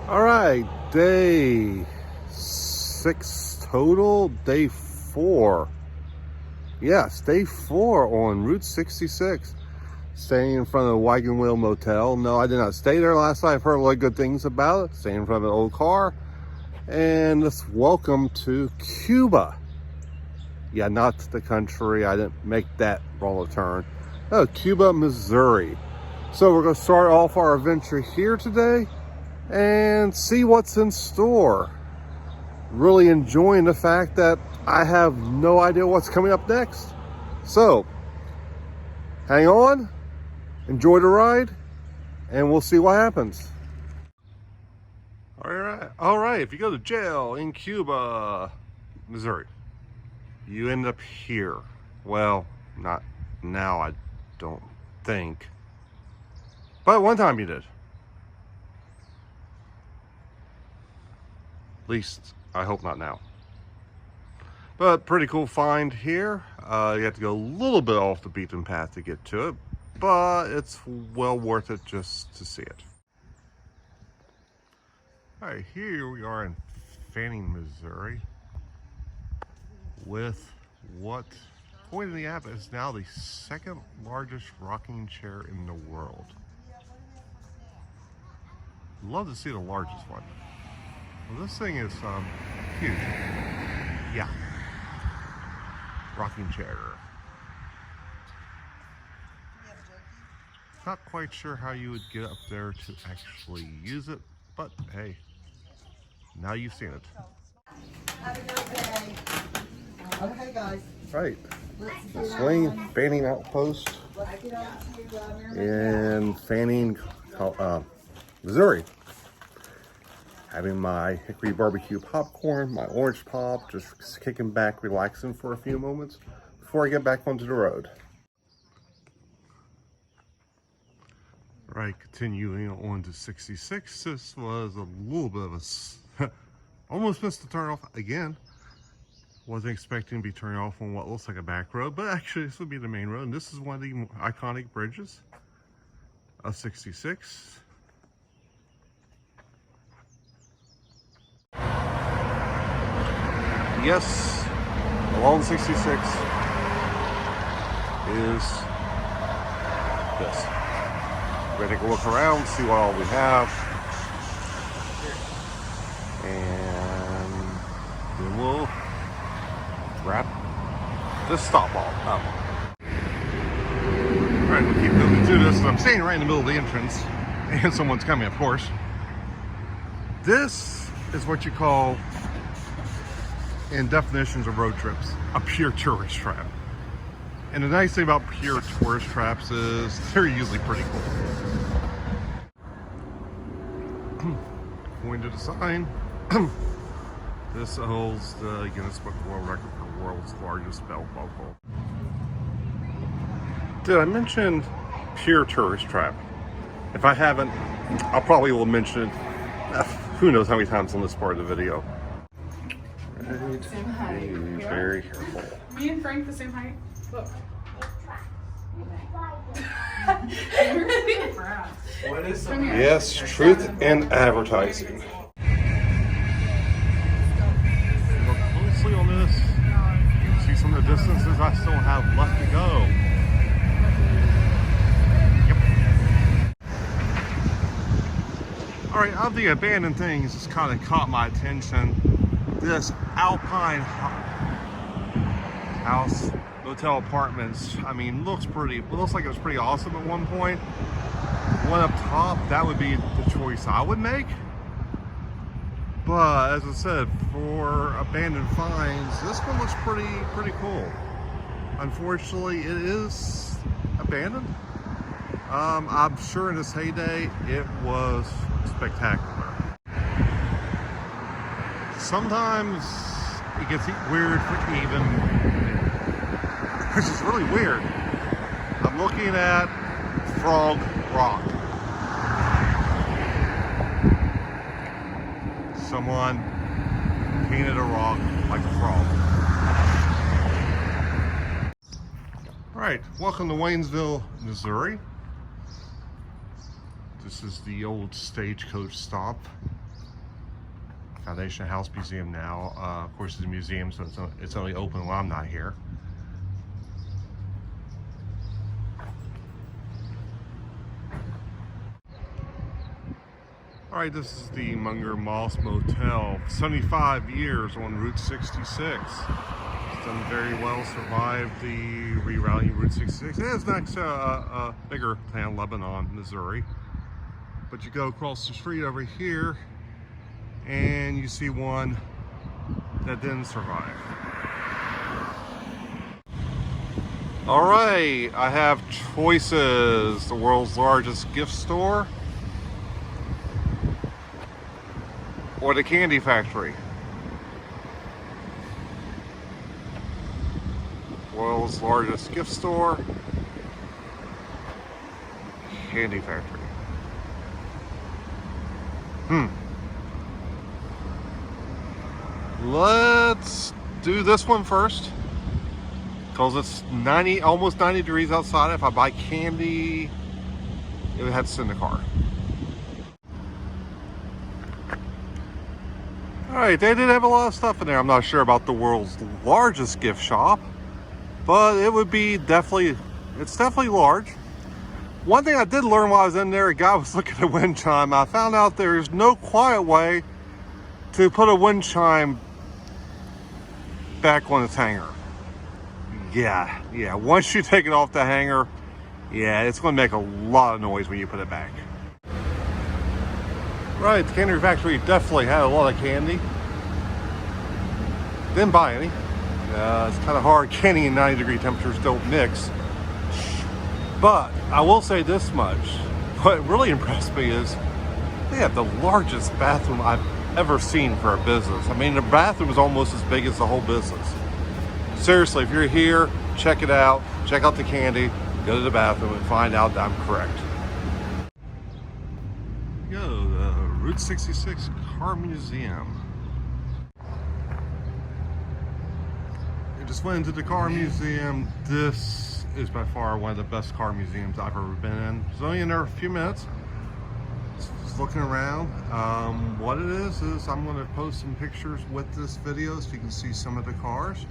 All right, day 6 total, day 4. Yes, day 4 on Route 66. Staying in front of the Waynesville Motel. No, I did not stay there last night. I've heard really good things about it. Staying in front of an old car. And let's welcome to Cuba. Yeah, not the country. I didn't make that wrong turn. No, Cuba, Missouri. So we're going to start off our adventure here today and see what's in store. Really enjoying the fact that I have no idea what's coming up next. So, hang on, enjoy the ride, and we'll see what happens. All right, if you go to jail in Cuba, Missouri, you end up here. Well, not now, I don't think. But one time you did. At least, I hope not now. But pretty cool find here. You have to go a little bit off the beaten path to get to it, but it's well worth it just to see it. All right, here we are in Fannie, Missouri, with what, according to the app, is now the second largest rocking chair in the world. Love to see the largest one. Well, this thing is huge. Yeah. Rocking chair. Not quite sure how you would get up there to actually use it, but hey, now you've seen it. Have a good day. Okay, guys. Right. The swing fanning outpost in Fanning, Missouri. Having my hickory barbecue popcorn, my orange pop, just kicking back, relaxing for a few moments before I get back onto the road. Right, continuing on to 66. This was a little bit of a, almost missed the turn off again. Wasn't expecting to be turning off on what looks like a back road, but actually this would be the main road. And this is one of the iconic bridges of 66. Yes, along 66 is this. We're gonna take a look around, see what all we have, and then we'll wrap this stop all up. All right, we'll keep moving through this. I'm staying right in the middle of the entrance, and someone's coming, of course. This is what you call, in definitions of road trips, a pure tourist trap. And the nice thing about pure tourist traps is they're usually pretty cool. Going to the sign, this holds the Guinness Book of World Record for world's largest belt buckle. Did I mention pure tourist trap? If I haven't, I'll probably will mention it who knows how many times on this part of the video. Right. Same height. Be very careful. Me and Frank the same height. Look. What is it? Yes, truth in advertising. Look closely on this. You can see some of the distances I still have left to go. Yep. All right, of the abandoned things, this kind of caught my attention. This Alpine house, motel apartments, I mean, looks like it was pretty awesome at one point. One up top, that would be the choice I would make. But as I said, for abandoned finds, this one looks pretty cool. Unfortunately, it is abandoned. I'm sure in its heyday, it was spectacular. Sometimes it gets weird for even, which is really weird. I'm looking at Frog Rock. Someone painted a rock like a frog. All right, welcome to Waynesville, Missouri. This is the old Stagecoach stop. Foundation House Museum now. Of course, it's a museum, so it's only open when I'm not here. All right, this is the Monger Motel, 75 years on Route 66. It's done very well, survived the rerouting Route 66. It is next to a bigger town, Lebanon, Missouri. But you go across the street over here, and you see one that didn't survive. All right, I have choices. The world's largest gift store, or the candy factory. World's largest gift store, candy factory. Let's do this one first, because it's almost 90 degrees outside. If I buy candy, it would have to sit in the car. Alright, they did have a lot of stuff in there. I'm not sure about the world's largest gift shop, but it would be it's definitely large. One thing I did learn while I was in there, a guy was looking at a wind chime. I found out there's no quiet way to put a wind chime back on its hanger. Yeah, once you take it off the hanger, yeah, it's going to make a lot of noise when you put it back. Right, the candy factory definitely had a lot of candy. Didn't buy any. It's kind of hard. Candy and 90-degree temperatures don't mix. But I will say this much. What really impressed me is they have the largest bathroom I've ever seen for a business. I mean, the bathroom is almost as big as the whole business. Seriously, if you're here, check it out. Check out the candy. Go to the bathroom and find out that I'm correct. Go to the Route 66 Car Museum. I just went into the car museum. This is by far one of the best car museums I've ever been in. I was only in there a few minutes. Just looking around. What it is I'm going to post some pictures with this video so you can see some of the cars.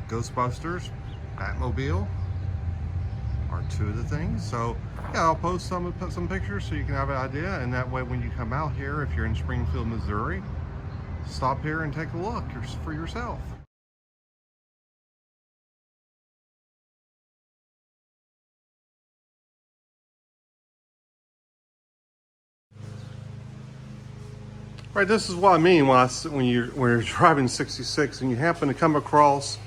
Ghostbusters, Batmobile are two of the things. So yeah, I'll post some pictures so you can have an idea, and that way when you come out here, if you're in Springfield, Missouri, stop here and take a look for yourself. Right, this is what I mean when you're driving 66 and you happen to come across,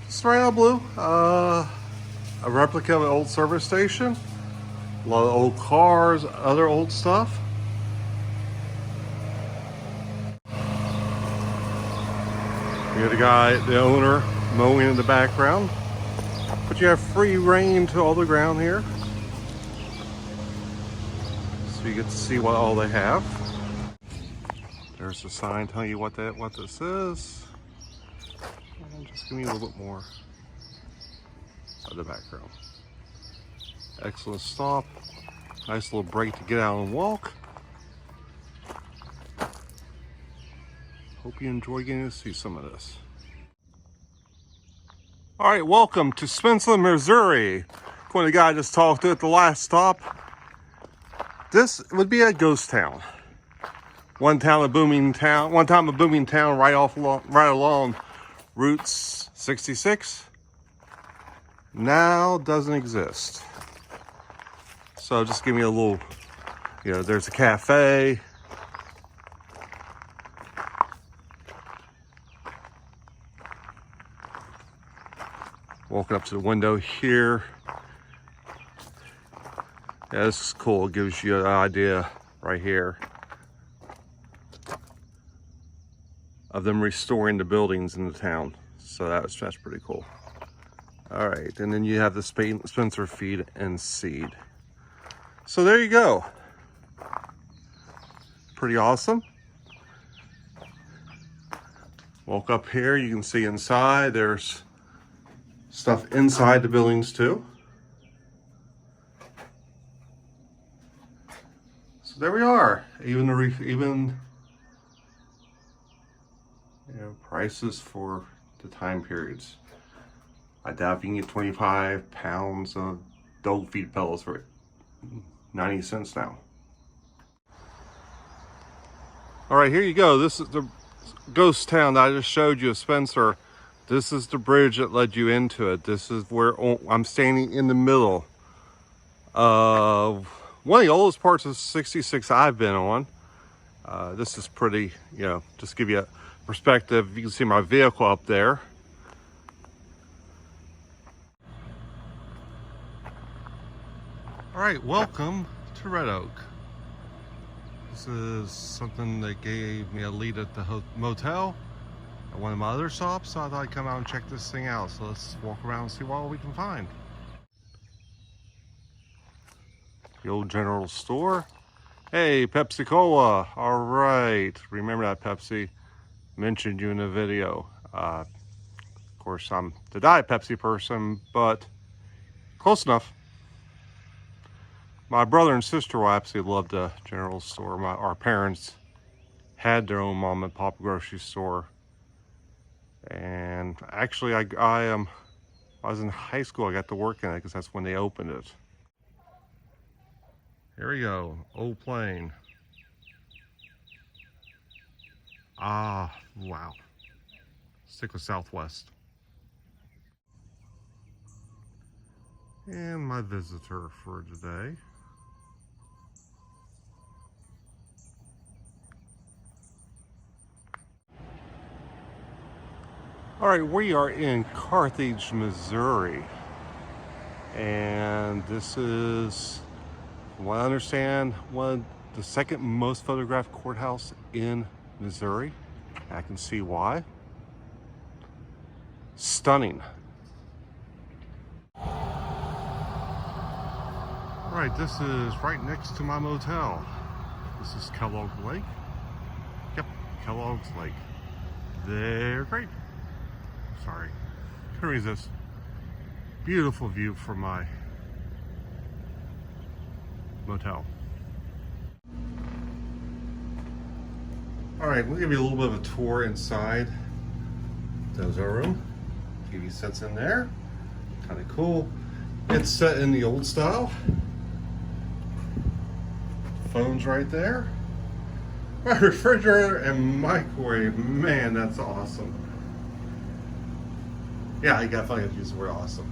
just right out of blue, a replica of an old service station, a lot of old cars, other old stuff. You got the owner mowing in the background, but you have free reign to all the ground here, so you get to see what all they have. There's a sign telling you what this is. And just give me a little bit more of the background. Excellent stop. Nice little break to get out and walk. Hope you enjoy getting to see some of this. All right, welcome to Spencer, Missouri. When the guy I just talked to at the last stop. This would be a ghost town. One time a booming town right along Route 66. Now doesn't exist. So just give me a little, there's a cafe. Walking up to the window here. Yeah, this is cool. It gives you an idea right here of them restoring the buildings in the town. So that's pretty cool. All right, and then you have the Spencer Feed and Seed. So there you go. Pretty awesome. Walk up here, you can see inside. There's stuff inside the buildings too. So there we are. Even prices for the time periods. I doubt if you can get 25 pounds of dog feed pellets for 90 cents now. All right, here you go. This is the ghost town that I just showed you of Spencer. This is the bridge that led you into it. This is where I'm standing in the middle of one of the oldest parts of 66 I've been on. This is pretty, just give you a perspective. You can see my vehicle up there. All right, welcome to Red Oak. This is something that gave me a lead at the motel at one of my other stops, so I thought I'd come out and check this thing out. So let's walk around and see what all we can find. The old general store. Hey, Pepsi Cola. All right, remember that Pepsi? Mentioned you in the video. Of course, I'm the Diet Pepsi person, but close enough. My brother and sister will absolutely love the general store. Our parents had their own mom and pop grocery store. And actually, I was in high school, I got to work in it because that's when they opened it. Here we go, old plane. Ah, wow. Stick with Southwest. And my visitor for today. All right, we are in Carthage, Missouri. And this is, from what I understand, the second most photographed courthouse in Missouri. I can see why. Stunning. All right, this is right next to my motel. This is Kellogg's Lake. Yep, Kellogg's Lake. They're great. Sorry, couldn't resist. Beautiful view from my motel. All right, we'll give you a little bit of a tour inside. There's our room. TV sets in there. Kind of cool. It's set in the old style. Phone's right there. My refrigerator and microwave. Man, that's awesome. Yeah, I definitely have to use the word awesome.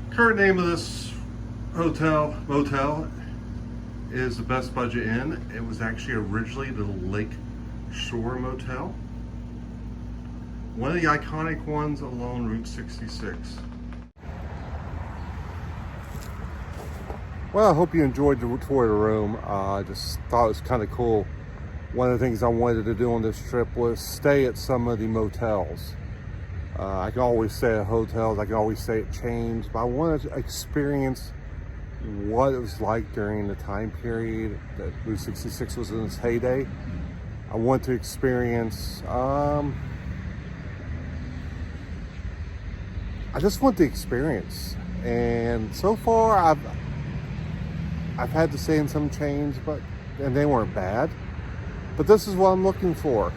Current name of this motel is the Best Budget Inn. It was actually originally the Lake Shore Motel. One of the iconic ones along Route 66. Well, I hope you enjoyed the tour of the room. I just thought it was kind of cool. One of the things I wanted to do on this trip was stay at some of the motels. I can always stay at hotels, I can always stay at chains, but I wanted to experience what it was like during the time period that Route 66 was in its heyday. I want to experience, I just want the experience. And so far, I've had to stay in some chains, and they weren't bad. But this is what I'm looking for.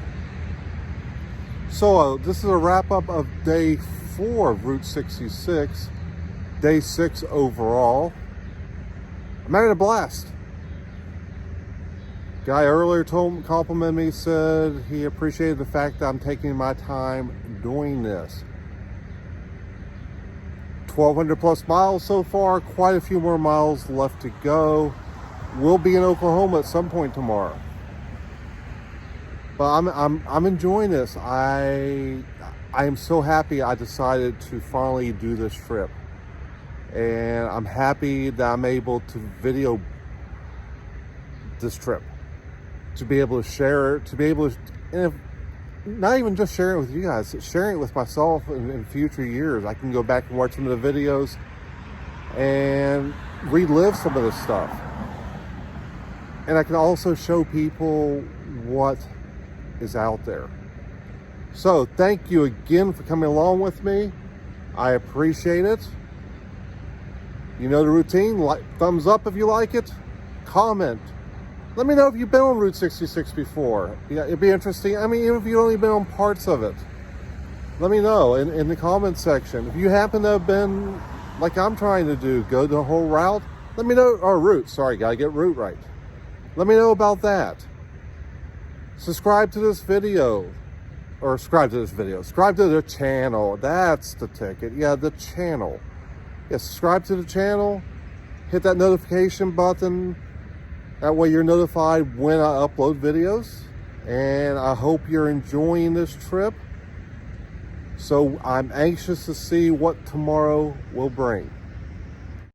So this is a wrap up of day 4 of Route 66, day 6 overall. I'm having a blast. Guy earlier complimented me, said he appreciated the fact that I'm taking my time doing this. 1,200 plus miles so far, quite a few more miles left to go. We'll be in Oklahoma at some point tomorrow. But I'm enjoying this. I am so happy I decided to finally do this trip. And I'm happy that I'm able to video this trip. To be able to share it, to be able to, and if, not even just sharing it with you guys, sharing it with myself in future years. I can go back and watch some of the videos and relive some of this stuff. And I can also show people what is out there. So thank you again for coming along with me. I appreciate it. You know the routine. Thumbs up if you like it, comment, Let me know if you've been on Route 66 before. Yeah, it'd be interesting. I mean, even if you've only been on parts of it, let me know in the comment section. If you happen to have been, like I'm trying to do, go the whole route, let me know, or route, sorry, gotta get route right. Let me know about that. Subscribe to this video, or subscribe to the channel. That's the ticket. Yeah, the channel. Yeah, subscribe to the channel, hit that notification button. That way you're notified when I upload videos. And I hope you're enjoying this trip. So I'm anxious to see what tomorrow will bring.